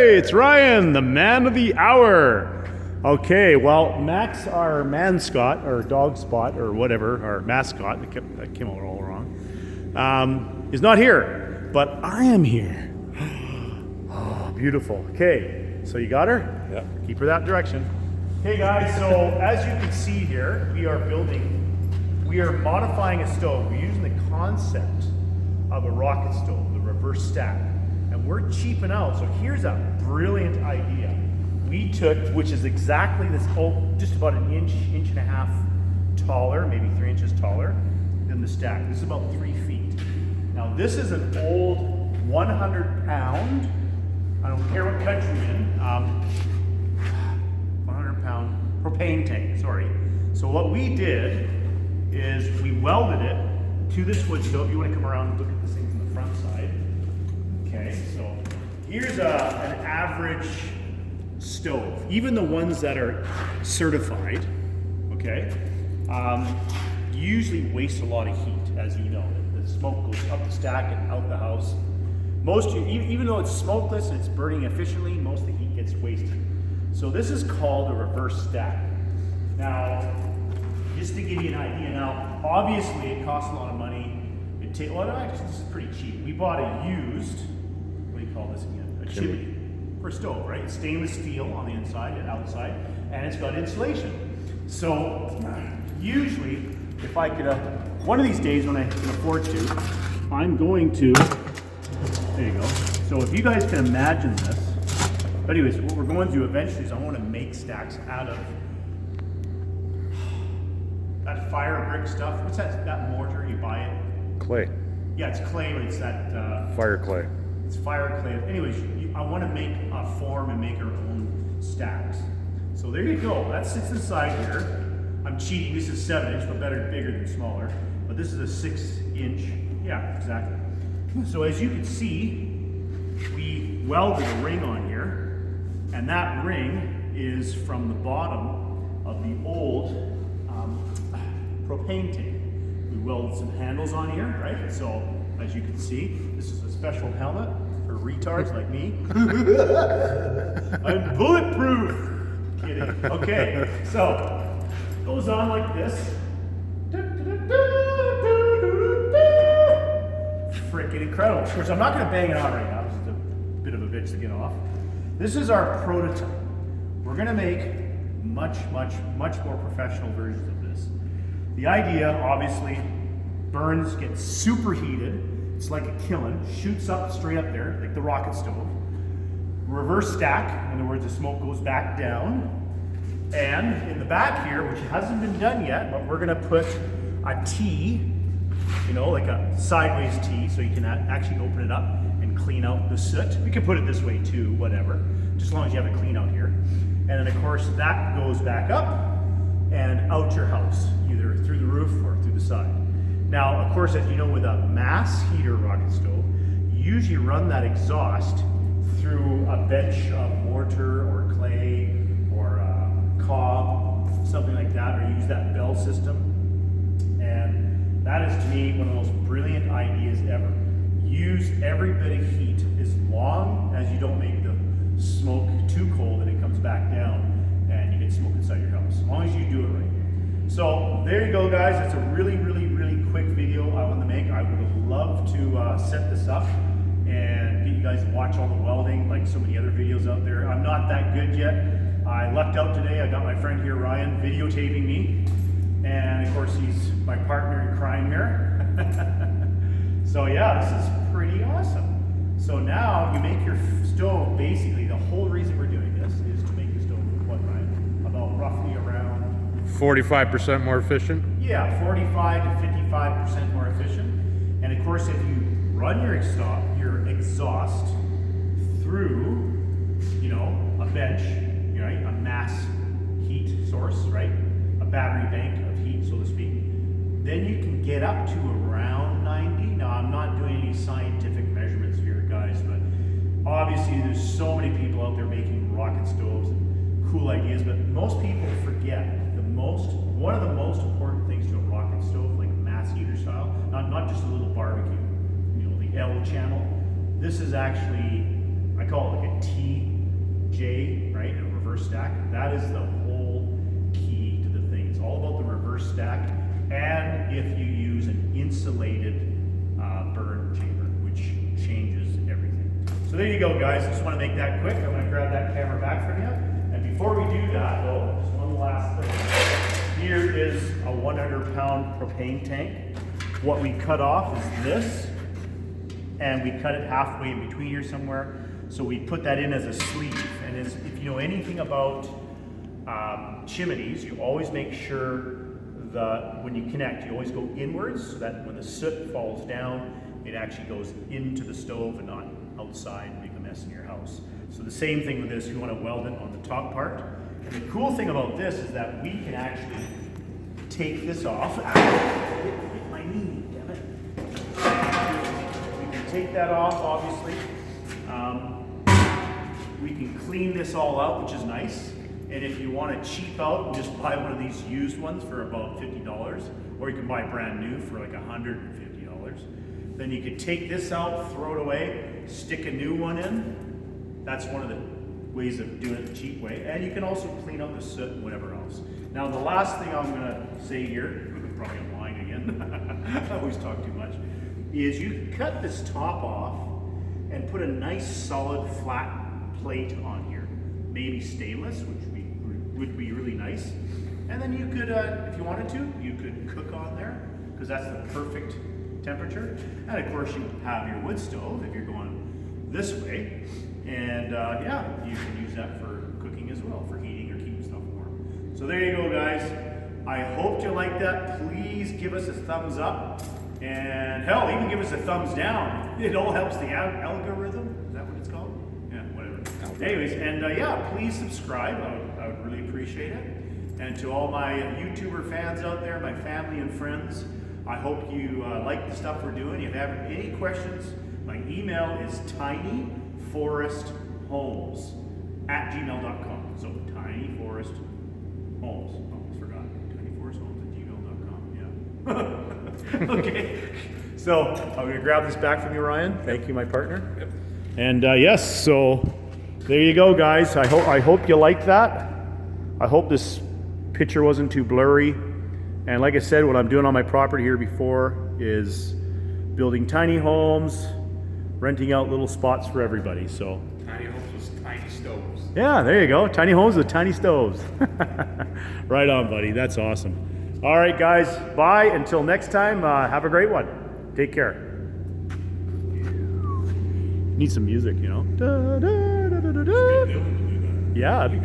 Hey, it's Ryan, the man of the hour. Okay, well, Max, our manscot, or dog spot, or whatever, our mascot, that came out all wrong, is not here, but I am here. Oh, beautiful. Okay, so you got her? Yeah. Keep her that direction. Hey guys, so as you can see here, we are modifying a stove. We're using the concept of a rocket stove, the reverse stack. And we're cheaping out, so here's a brilliant idea. We took, which is exactly this, just about an inch and a half taller, maybe 3 inches taller than the stack. This is about 3 feet. Now this is an old 100-pound, I don't care what country you're in, 100-pound propane tank, sorry. So what we did is we welded it to this wood stove. You want to come around and look at this thing from the front side. Okay, so here's an average stove. Even the ones that are certified, okay, usually waste a lot of heat, as you know. The smoke goes up the stack and out the house. Even though it's smokeless and it's burning efficiently, most of the heat gets wasted. So this is called a reverse stack. Now, just to give you an idea, now obviously it costs a lot of money. Well, actually, this is pretty cheap. We bought a used, what do you call this again? A chimney for a stove, right? It's stainless steel on the inside and outside, and it's got insulation. So usually, if I could, one of these days when I can afford to, I'm going to, there you go. So if you guys can imagine this, but anyways, what we're going to do eventually is I want to make stacks out of that fire brick stuff. What's that mortar, you buy it? Clay. Yeah, it's clay, but it's that... Fire clay. It's fire clay. Anyways, I want to make a form and make our own stacks. So there you go. That sits inside here. I'm cheating. This is 7-inch, but bigger than smaller. But this is a 6-inch. Yeah, exactly. So as you can see, we welded a ring on here, and that ring is from the bottom of the old propane tank. We welded some handles on here, right? So, as you can see, this is a special helmet for retards like me. I'm bulletproof! Kidding. Okay, so, it goes on like this. Freaking incredible. Of course, I'm not going to bang it on right now. This is a bit of a bitch to get off. This is our prototype. We're going to make much more professional versions of this. The idea, obviously, burns, gets superheated. It's like a kiln, shoots up straight up there, like the rocket stove. Reverse stack, in other words, the smoke goes back down. And in the back here, which hasn't been done yet, but we're gonna put a T, you know, like a sideways T, so you can actually open it up and clean out the soot. We could put it this way too, whatever, just as long as you have it clean out here. And then of course, that goes back up and out your house, either through the roof or through the side. Now, of course, as you know, with a mass heater rocket stove, you usually run that exhaust through a bench of mortar or clay or cob, something like that, or use that bell system. And that is, to me, one of the most brilliant ideas ever. Use every bit of heat as long as you don't make the smoke too cold and it comes back down and you get smoke inside your house, as long as you do it right. So there you go, guys. It's a really quick video I want to make. I would love to set this up and get you guys to watch all the welding like so many other videos out there. I'm not that good yet. I lucked out today. I got my friend here, Ryan, videotaping me. And of course, he's my partner in crime here. So yeah, this is pretty awesome. So now you make your stove, basically, the whole reason we're doing this is to make the stove, what, Ryan? About roughly around 45% more efficient? Yeah, 45 to 55% more efficient. And of course, if you run your exhaust through, you know, a bench, right, a mass heat source, right, a battery bank of heat, so to speak, then you can get up to around 90. Now, I'm not doing any scientific measurements here, guys, but obviously there's so many people out there making rocket stoves and cool ideas, but most people forget one of the most important things to a rocket stove, like mass heater style, not just a little barbecue, you know, the L channel. This is actually, I call it like a T J, right, a reverse stack. That is the whole key to the thing. It's all about the reverse stack, and if you use an insulated burn chamber, which changes everything. So there you go, guys. I just want to make that quick. I'm going to grab that camera back from you. And before we do that, though, just one last thing. Here is a 100-pound propane tank. What we cut off is this, and we cut it halfway in between here somewhere. So we put that in as a sleeve. And if you know anything about chimneys, you always make sure that when you connect, you always go inwards, so that when the soot falls down, it actually goes into the stove and not outside and make a mess in your house. So the same thing with this, you want to weld it on the top part. And the cool thing about this is that we can actually take this off. Hit my knee, damn it. We can take that off, obviously. We can clean this all out, which is nice. And if you want to cheap out, just buy one of these used ones for about $50, or you can buy brand new for like $150. Then you could take this out, throw it away, stick a new one in. That's one of the ways of doing it the cheap way. And you can also clean out the soot and whatever else. Now the last thing I'm gonna say here, probably I'm lying again, I always talk too much, is you can cut this top off and put a nice solid flat plate on here. Maybe stainless, which would be really nice. And then you could, if you wanted to, you could cook on there, because that's the perfect temperature. And of course you have your wood stove if you're going this way. And yeah, you can use that for cooking as well, for heating or keeping stuff warm. So there you go, guys. I hope you like that. Please give us a thumbs up. And hell, even give us a thumbs down. It all helps the algorithm. Is that what it's called? Yeah, whatever. Anyways, and yeah, please subscribe. I would really appreciate it. And to all my YouTuber fans out there, my family and friends, I hope you like the stuff we're doing. If you have any questions, my email is tinyforesthomes@gmail.com. So tinyforesthomes. Almost forgot. tinyforesthomes@gmail.com. Yeah. Okay. So I'm going to grab this back from you, Ryan. Thank you, my partner. Yep. And yes, so there you go, guys. I hope you liked that. I hope this picture wasn't too blurry. And like I said, what I'm doing on my property here before is building tiny homes, renting out little spots for everybody. So Tiny homes with tiny stoves. yeah, there you go. Tiny homes with tiny stoves. Right on, buddy. That's awesome. All right, guys. Bye. Until next time, have a great one. Take care. Need some music, you know. Da, da, da, da, da, da. Yeah, that'd be